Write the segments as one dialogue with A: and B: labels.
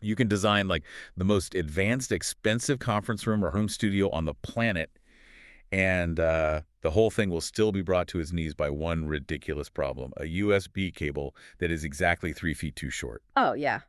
A: You can design like the most advanced, expensive conference room or home studio on the planet, and the whole thing will still be brought to its knees by one ridiculous problem, a USB cable that is exactly 3 feet too short.
B: Oh, yeah.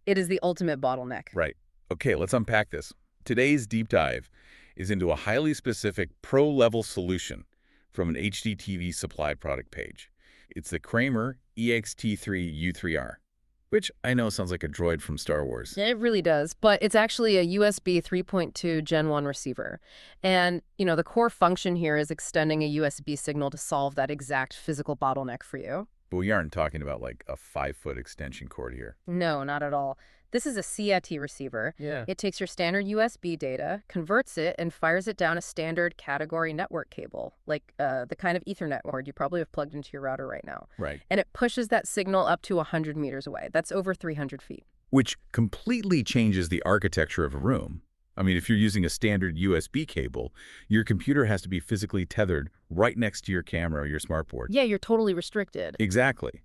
B: It is the ultimate bottleneck.
A: Right. Okay, let's unpack this. Today's deep dive is into a highly specific pro-level solution from an HDTV Supply product page. It's the Kramer EXT3-U3-R, which I know sounds like a droid from Star Wars.
B: It really does, but it's actually a USB 3.2 Gen 1 receiver. And, the core function here is extending a USB signal to solve that exact physical bottleneck for you.
A: But we aren't talking about like a 5-foot extension cord here.
B: No, not at all. This is a CAT receiver.
A: Yeah.
B: It takes your standard USB data, converts it, and fires it down a standard category network cable, like the kind of Ethernet cord you probably have plugged into your router right now.
A: Right.
B: And it pushes that signal up to 100 meters away. That's over 300 feet.
A: Which completely changes the architecture of a room. I mean, if you're using a standard USB cable, your computer has to be physically tethered right next to your camera or your smartboard.
B: Yeah, you're totally restricted.
A: Exactly.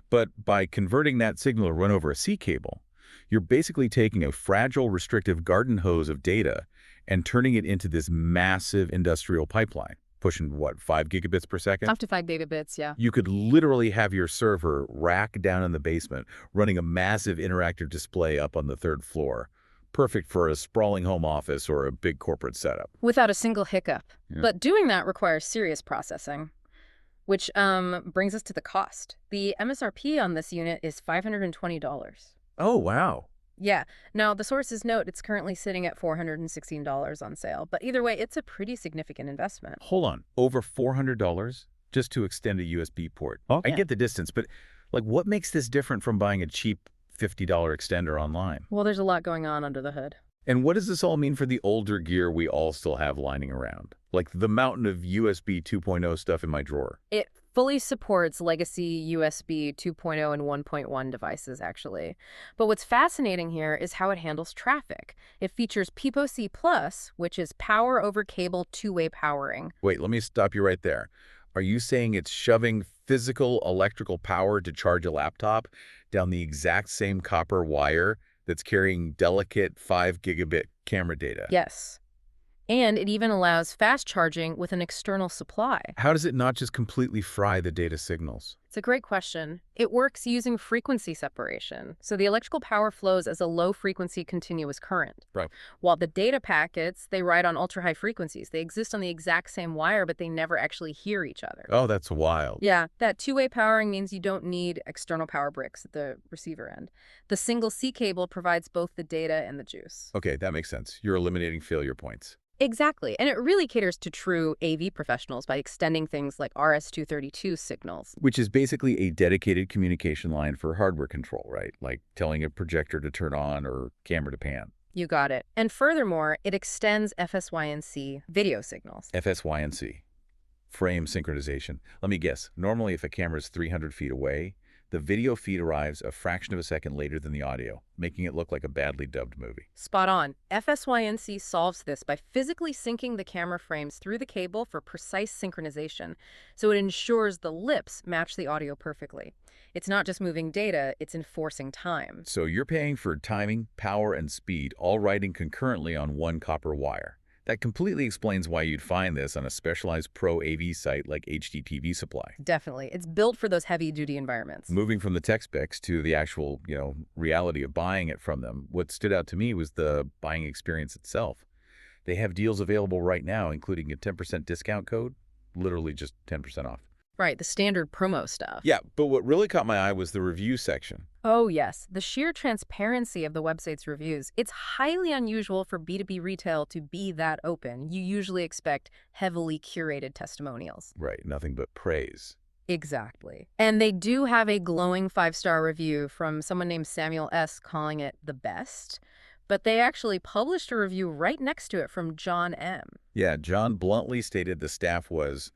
A: But by converting that signal to run over a C cable, you're basically taking a fragile, restrictive garden hose of data and turning it into this massive industrial pipeline, pushing, what, 5 gigabits per second?
B: Up to 5 gigabits, yeah.
A: You could literally have your server rack down in the basement, running a massive interactive display up on the 3rd floor. Perfect for a sprawling home office or a big corporate setup.
B: Without a single hiccup.
A: Yeah.
B: But doing that requires serious processing, which brings us to the cost. The MSRP on this unit is $520.
A: Oh, wow.
B: Yeah. Now, the sources note it's currently sitting at $416 on sale, but either way, it's a pretty significant investment.
A: Hold on. Over $400 just to extend a USB port. I
B: Yeah.
A: get the distance, but like, what makes this different from buying a cheap $50 extender online?
B: Well, there's a lot going on under the hood.
A: And what does this all mean for the older gear we all still have lining around? Like the mountain of USB 2.0 stuff in my drawer.
B: It fully supports legacy USB 2.0 and 1.1 devices, actually. But what's fascinating here is how it handles traffic. It features PPO-C+, which is power over cable two-way powering.
A: Wait, let me stop you right there. Are you saying it's shoving physical electrical power to charge a laptop down the exact same copper wire that's carrying delicate 5 gigabit camera data?
B: Yes. And it even allows fast charging with an external supply.
A: How does it not just completely fry the data signals?
B: It's a great question. It works using frequency separation. So the electrical power flows as a low-frequency continuous current.
A: Right.
B: While the data packets, they ride on ultra-high frequencies. They exist on the exact same wire, but they never actually hear each other.
A: Oh, that's wild.
B: Yeah, that two-way powering means you don't need external power bricks at the receiver end. The single C cable provides both the data and the juice.
A: Okay, that makes sense. You're eliminating failure points.
B: Exactly. And it really caters to true AV professionals by extending things like RS-232 signals.
A: Which is basically a dedicated communication line for hardware control, right? Like telling a projector to turn on or camera to pan.
B: You got it. And furthermore, it extends FSYNC video signals.
A: FSYNC, frame synchronization. Let me guess. Normally, if a camera is 300 feet away, the video feed arrives a fraction of a second later than the audio, making it look like a badly dubbed movie.
B: Spot on. FSYNC solves this by physically syncing the camera frames through the cable for precise synchronization, so it ensures the lips match the audio perfectly. It's not just moving data, it's enforcing time.
A: So you're paying for timing, power, and speed, all riding concurrently on one copper wire. That completely explains why you'd find this on a specialized pro AV site like HDTV Supply.
B: Definitely. It's built for those heavy-duty environments.
A: Moving from the tech specs to the actual, reality of buying it from them, what stood out to me was the buying experience itself. They have deals available right now, including a 10% discount code, literally just 10% off.
B: Right, the standard promo stuff.
A: Yeah, but what really caught my eye was the review section.
B: Oh, yes. The sheer transparency of the website's reviews. It's highly unusual for B2B retail to be that open. You usually expect heavily curated testimonials.
A: Right, nothing but praise.
B: Exactly. And they do have a glowing 5-star review from someone named Samuel S. calling it the best. But they actually published a review right next to it from John M.
A: Yeah, John bluntly stated the staff was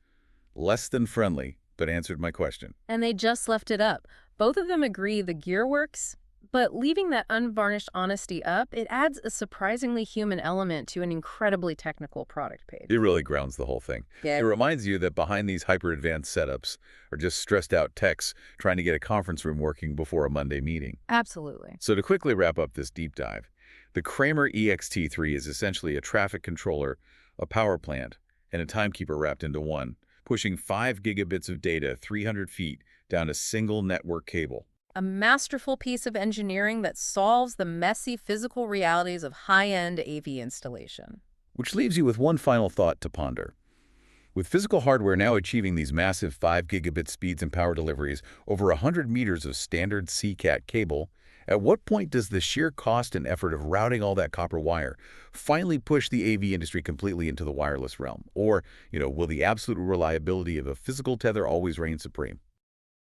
A: less than friendly, but answered my question.
B: And they just left it up. Both of them agree the gear works, But leaving that unvarnished honesty up, it adds a surprisingly human element to an incredibly technical product
A: It
B: page.
A: really grounds the whole thing.
B: Yeah,
A: It reminds you that behind these hyper-advanced setups are just stressed-out techs trying to get a conference room working before a Monday meeting.
B: absolutely.
A: So to quickly wrap up this deep dive, the Kramer EXT3 is essentially a traffic controller, a power plant, and a timekeeper wrapped into one, pushing 5 gigabits of data 300 feet down a single network cable.
B: A masterful piece of engineering that solves the messy physical realities of high-end AV installation.
A: Which leaves you with one final thought to ponder. With physical hardware now achieving these massive 5 gigabit speeds and power deliveries over 100 meters of standard CCAT cable, at what point does the sheer cost and effort of routing all that copper wire finally push the AV industry completely into the wireless realm? Or, will the absolute reliability of a physical tether always reign supreme?